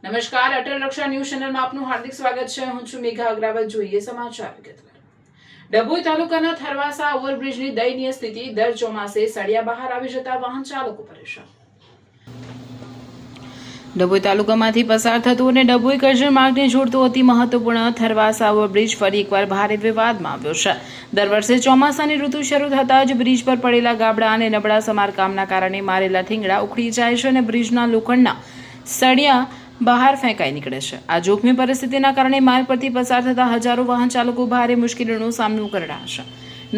નમસ્કાર, અટલ રક્ષા ન્યૂઝ ચેનલમાં આપનું હાર્દિક સ્વાગત છે. હું છું મેઘા અગ્રવાલ. જોઈએ સમાચાર વિગતવાર. ડભોઈ તાલુકાના થરવાસા ઓવરબ્રિજની દયનીય સ્થિતિ. દર ચોમાસે સળિયા બહાર આવી જતા વાહન ચાલકો પરેશાન. ડભોઈ તાલુકામાંથી પસાર થતું અને ડભોઈ કરજણ માર્ગને જોડતું અતિ મહત્વપૂર્ણ થરવાસા ઓવરબ્રિજ ફરી એકવાર ભારે વિવાદમાં આવ્યો છે. દર વર્ષે ચોમાસાની ઋતુ શરૂ થતાં જ બ્રિજ પર પડેલા ગાબડા અને નબળા સમારકામના કારણે મારેલા થીંગડા ઉખડી જાય છે અને બ્રિજના લોખંડના સળિયા બહાર ફેંકાઈ નીકળે છે. આ જોખમી પરિસ્થિતિના કારણે માર્ગ પરથી પસાર થતા હજારો વાહન ચાલકો ભારે મુશ્કેલીનો સામનો કરી રહ્યા છે.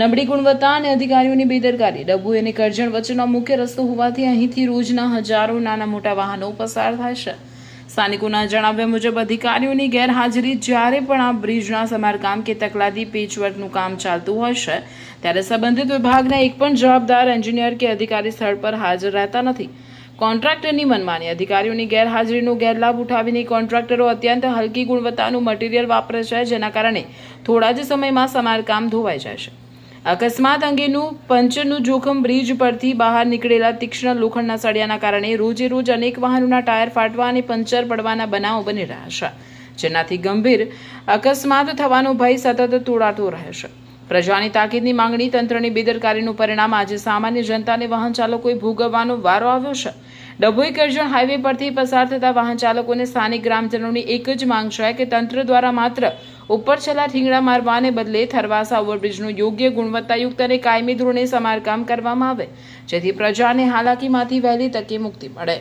નબળી ગુણવત્તા અને અધિકારીઓની બેદરકારી. ડભોઈ અને કરજણ વચ્ચેનો મુખ્ય રસ્તો હોવાથી અહીંથી રોજના હજારો નાના મોટા વાહનો પસાર થાય છે. સ્થાનિકોના જણાવ્યા મુજબ અધિકારીઓની ગેરહાજરી જ્યારે પણ આ બ્રિજના સમારકામ કે તકલાદી પેચવર્કનું કામ ચાલતું હોય છે ત્યારે સંબંધિત વિભાગના એક પણ જવાબદાર એન્જિનિયર કે અધિકારી સ્થળ પર હાજર રહેતા નથી. કોન્ટ્રાક્ટરની મનમાની. અધિકારીઓની ગેરહાજરીનો ગેરલાભ ઉઠાવીને કોન્ટ્રાક્ટરો અત્યંત હલકી ગુણવત્તાનું મટીરીયલ વાપરે છે, જેના કારણે થોડા જ સમયમાં સમારકામ ધોવાઈ જાય છે. અકસ્માત અંગેનું પંચરનું જોખમ. બ્રિજ પરથી બહાર નીકળેલા તીક્ષ્ણ લોખંડના સળિયાના કારણે રોજે રોજ અનેક વાહનોના ટાયર ફાટવા અને પંચર પડવાના બનાવો બની રહ્યા છે, જેનાથી ગંભીર અકસ્માત થવાનો ભય સતત તોળાતો રહે છે. પ્રજાની તાકીદની માંગણી. તંત્રની બેદરકારીનું પરિણામ આજે સામાન્ય જનતાને વાહન ચાલકોએ ભોગવવાનો વારો આવ્યો છે. ડભોઈ કરજણ હાઈવે પરથી પસાર થતા વાહન ચાલકોને સ્થાનિક ગ્રામજનોની એક જ માંગ છે કે તંત્ર દ્વારા માત્ર ઉપરછલ્લા ઠીંગડા મારવાને બદલે થરવાસા ઓવરબ્રિજનું યોગ્ય ગુણવત્તાયુક્ત અને કાયમી ધોરણે સમારકામ કરવામાં આવે, જેથી પ્રજાને હાલાકીમાંથી વહેલી તકે મુક્તિ મળે.